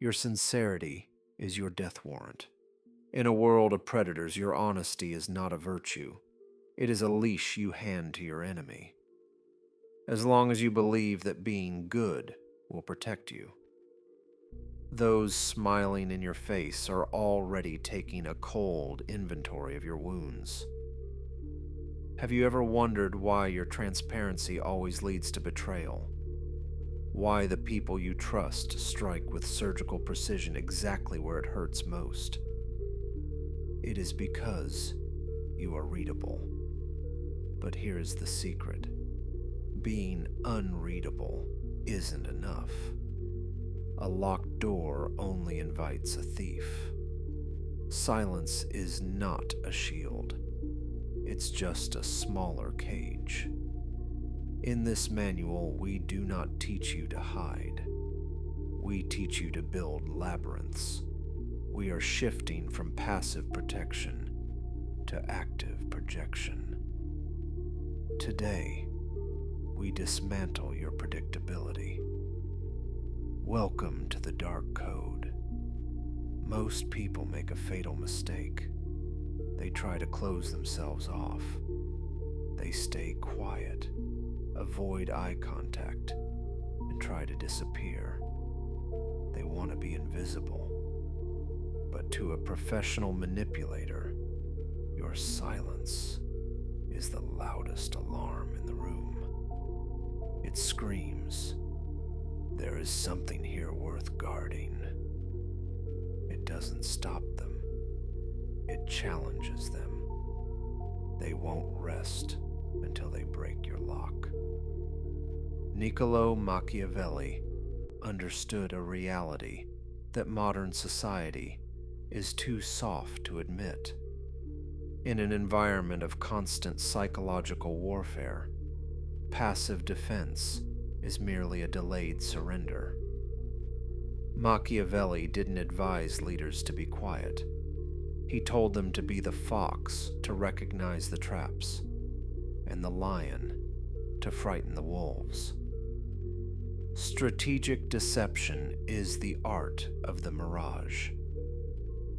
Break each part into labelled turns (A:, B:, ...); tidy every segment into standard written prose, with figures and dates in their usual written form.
A: Your sincerity is your death warrant. In a world of predators, your honesty is not a virtue. It is a leash you hand to your enemy. As long as you believe that being good will protect you. Those smiling in your face are already taking a cold inventory of your wounds. Have you ever wondered why your transparency always leads to betrayal? Why the people you trust strike with surgical precision exactly where it hurts most? It is because you are readable. But here is the secret. Being unreadable isn't enough. A locked door only invites a thief. Silence is not a shield. It's just a smaller cage. In this manual, we do not teach you to hide. We teach you to build labyrinths. We are shifting from passive protection to active projection. Today, we dismantle your predictability. Welcome to the dark code. Most people make a fatal mistake. They try to close themselves off. They stay quiet, avoid eye contact, and try to disappear. They want to be invisible. But to a professional manipulator, your silence is the loudest alarm in the room. It screams, "There is something here worth guarding." It doesn't stop them. It challenges them. They won't rest until they break your lock. Niccolò Machiavelli understood a reality that modern society is too soft to admit. In an environment of constant psychological warfare, passive defense is merely a delayed surrender. Machiavelli didn't advise leaders to be quiet. He told them to be the fox to recognize the traps, and the lion to frighten the wolves. Strategic deception is the art of the mirage.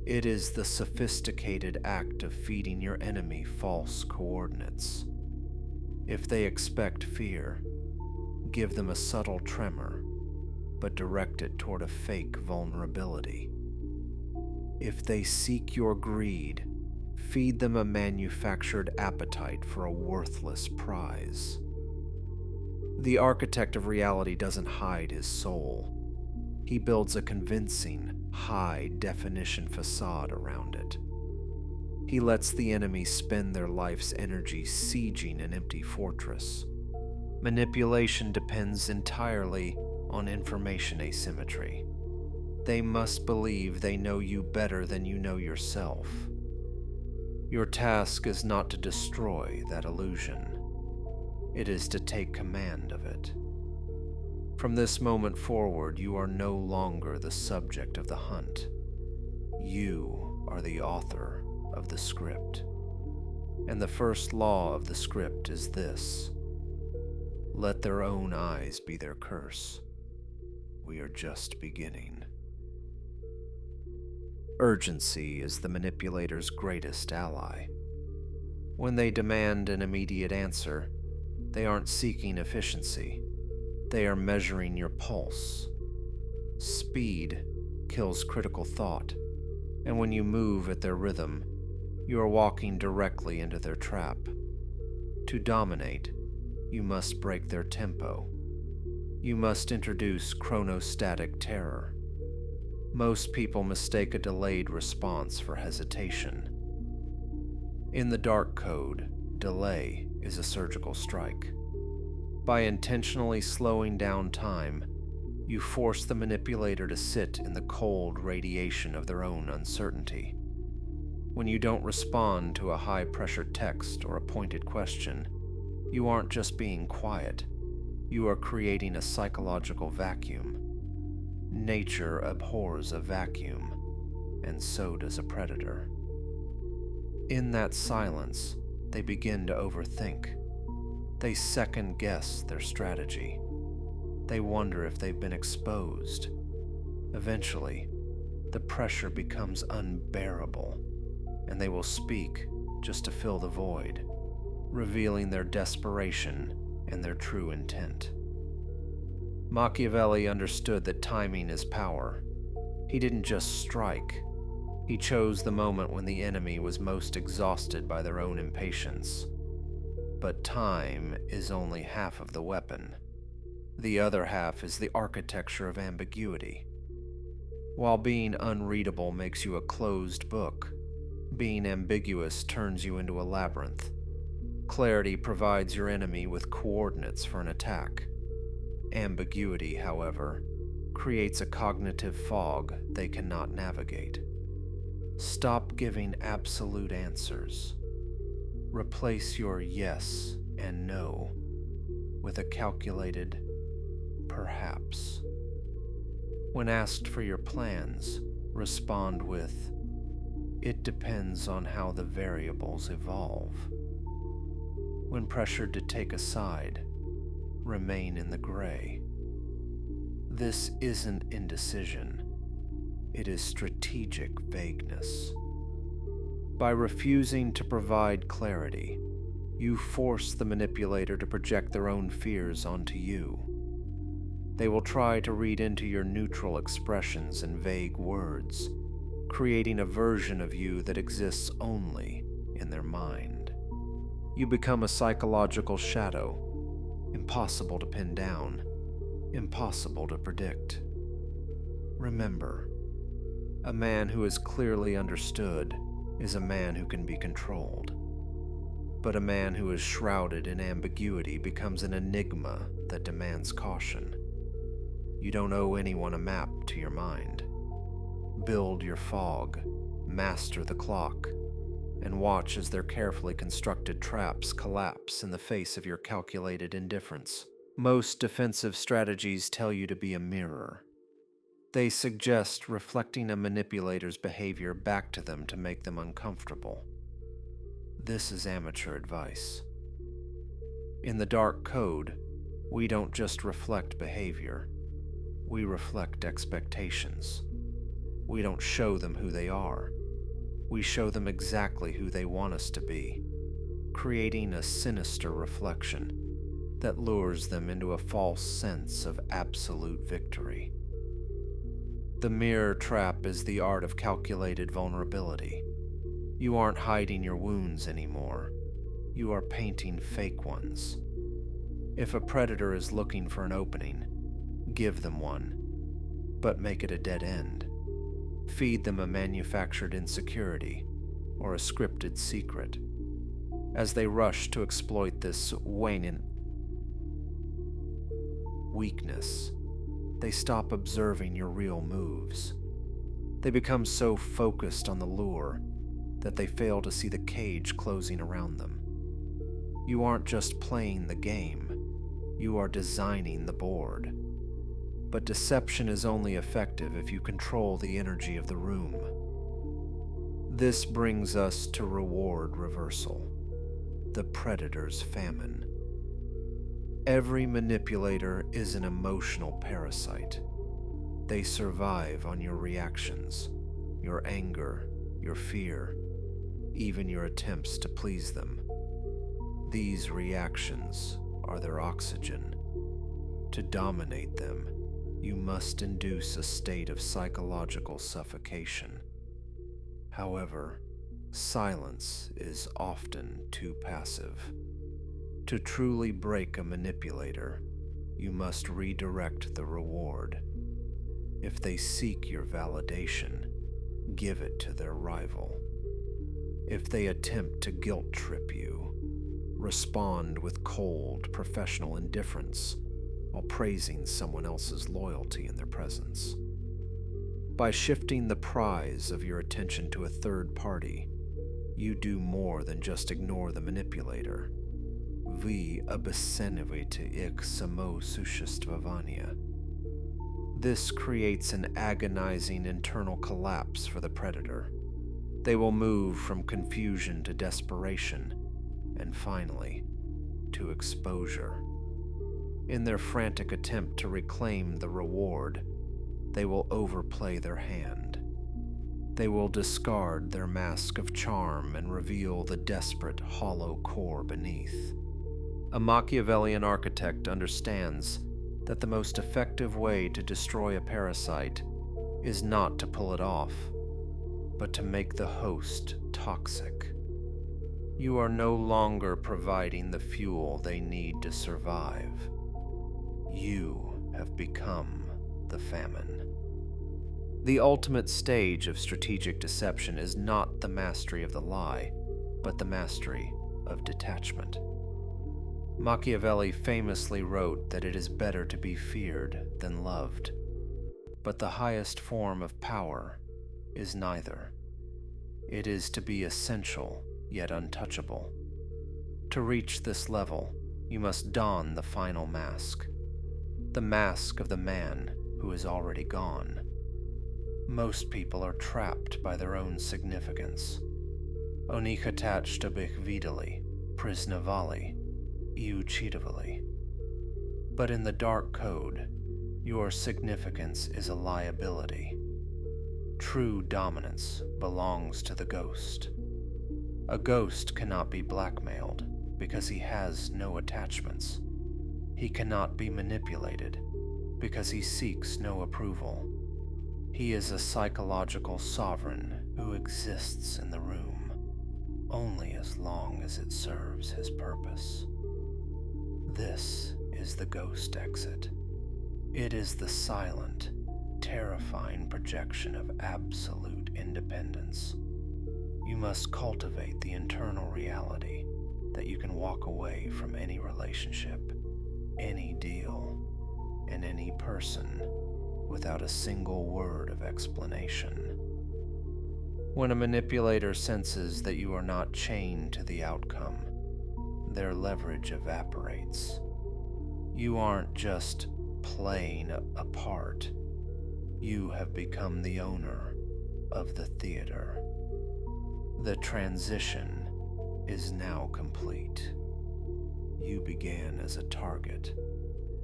A: It is the sophisticated act of feeding your enemy false coordinates. If they expect fear, give them a subtle tremor, but direct it toward a fake vulnerability. If they seek your greed, feed them a manufactured appetite for a worthless prize. The architect of reality doesn't hide his soul. He builds a convincing, high-definition facade around it. He lets the enemy spend their life's energy sieging an empty fortress. Manipulation depends entirely on information asymmetry. They must believe they know you better than you know yourself. Your task is not to destroy that illusion. It is to take command of it. From this moment forward, you are no longer the subject of the hunt. You are the author of the script. And the first law of the script is this: let their own eyes be their curse. We are just beginning. Urgency is the manipulator's greatest ally. When they demand an immediate answer, they aren't seeking efficiency. They are measuring your pulse. Speed kills critical thought, and when you move at their rhythm, you are walking directly into their trap. To dominate, you must break their tempo. You must introduce chronostatic terror. Most people mistake a delayed response for hesitation. In the dark code, delay is a surgical strike. By intentionally slowing down time, you force the manipulator to sit in the cold radiation of their own uncertainty. When you don't respond to a high-pressure text or a pointed question, you aren't just being quiet. You are creating a psychological vacuum. Nature abhors a vacuum, and so does a predator. In that silence, they begin to overthink. They second-guess their strategy. They wonder if they've been exposed. Eventually, the pressure becomes unbearable, and they will speak just to fill the void, revealing their desperation and their true intent. Machiavelli understood that timing is power. He didn't just strike. He chose the moment when the enemy was most exhausted by their own impatience. But time is only half of the weapon. The other half is the architecture of ambiguity. While being unreadable makes you a closed book, being ambiguous turns you into a labyrinth. Clarity provides your enemy with coordinates for an attack. Ambiguity, however, creates a cognitive fog they cannot navigate. Stop giving absolute answers. Replace your yes and no with a calculated perhaps. When asked for your plans, respond with, "It depends on how the variables evolve." When pressured to take a side, remain in the gray. This isn't indecision. It is strategic vagueness. By refusing to provide clarity, you force the manipulator to project their own fears onto you. They will try to read into your neutral expressions and vague words, creating a version of you that exists only in their mind. You become a psychological shadow, impossible to pin down, impossible to predict. Remember, a man who is clearly understood is a man who can be controlled. But a man who is shrouded in ambiguity becomes an enigma that demands caution. You don't owe anyone a map to your mind. Build your fog, master the clock, and watch as their carefully constructed traps collapse in the face of your calculated indifference. Most defensive strategies tell you to be a mirror. They suggest reflecting a manipulator's behavior back to them to make them uncomfortable. This is amateur advice. In the dark code, we don't just reflect behavior. We reflect expectations. We don't show them who they are. We show them exactly who they want us to be, creating a sinister reflection that lures them into a false sense of absolute victory. The mirror trap is the art of calculated vulnerability. You aren't hiding your wounds anymore. You are painting fake ones. If a predator is looking for an opening, give them one, but make it a dead end. Feed them a manufactured insecurity or a scripted secret. As they rush to exploit this waning weakness, they stop observing your real moves. They become so focused on the lure that they fail to see the cage closing around them. You aren't just playing the game, you are designing the board. But deception is only effective if you control the energy of the room. This brings us to reward reversal, the predator's famine. Every manipulator is an emotional parasite. They survive on your reactions, your anger, your fear, even your attempts to please them. These reactions are their oxygen. To dominate them, you must induce a state of psychological suffocation. However, silence is often too passive. To truly break a manipulator, you must redirect the reward. If they seek your validation, give it to their rival. If they attempt to guilt trip you, respond with cold, professional indifference while praising someone else's loyalty in their presence. By shifting the prize of your attention to a third party, you do more than just ignore the manipulator. Vy обесцениваете их само существование. This creates an agonizing internal collapse for the predator. They will move from confusion to desperation, and finally, to exposure. In their frantic attempt to reclaim the reward, they will overplay their hand. They will discard their mask of charm and reveal the desperate, hollow core beneath. A Machiavellian architect understands that the most effective way to destroy a parasite is not to pull it off, but to make the host toxic. You are no longer providing the fuel they need to survive. You have become the famine. The ultimate stage of strategic deception is not the mastery of the lie, but the mastery of detachment. Machiavelli famously wrote that it is better to be feared than loved, but the highest form of power is neither. It is to be essential yet untouchable. To reach this level, you must don the final mask, the mask of the man who is already gone. Most people are trapped by their own significance. Untouchable, priznavali, untouchable. But in the dark code, your significance is a liability. True dominance belongs to the ghost. A ghost cannot be blackmailed because he has no attachments. He cannot be manipulated because he seeks no approval. He is a psychological sovereign who exists in the room only as long as it serves his purpose. This is the ghost exit. It is the silent, terrifying projection of absolute independence. You must cultivate the internal reality that you can walk away from any relationship, any deal, and any person without a single word of explanation. When a manipulator senses that you are not chained to the outcome, their leverage evaporates. You aren't just playing a part. You have become the owner of the theater. The transition is now complete. You began as a target,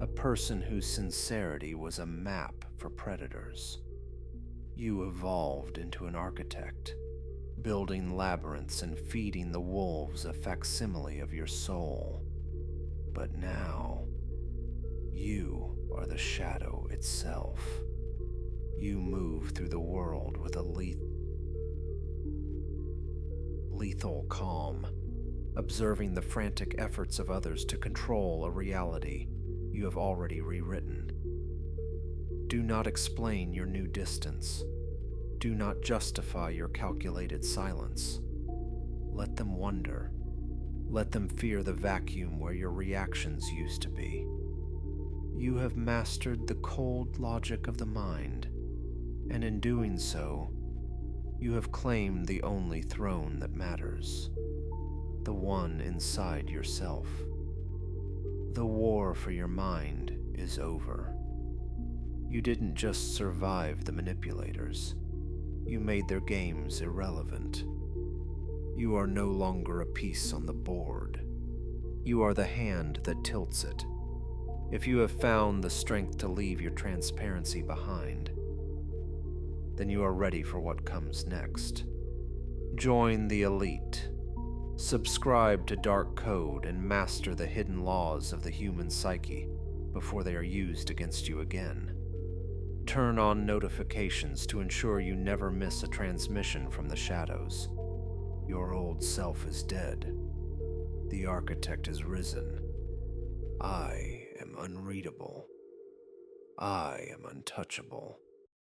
A: a person whose sincerity was a map for predators. You evolved into an architect, building labyrinths and feeding the wolves a facsimile of your soul. But now, you are the shadow itself. You move through the world with a lethal calm, observing the frantic efforts of others to control a reality you have already rewritten. Do not explain your new distance. Do not justify your calculated silence. Let them wonder. Let them fear the vacuum where your reactions used to be. You have mastered the cold logic of the mind, and in doing so, you have claimed the only throne that matters, the one inside yourself. The war for your mind is over. You didn't just survive the manipulators. You made their games irrelevant. You are no longer a piece on the board. You are the hand that tilts it. If you have found the strength to leave your transparency behind, then you are ready for what comes next. Join the elite. Subscribe to Dark Code and master the hidden laws of the human psyche before they are used against you again. Turn on notifications to ensure you never miss a transmission from the shadows. Your old self is dead. The architect is risen. I am unreadable. I am untouchable.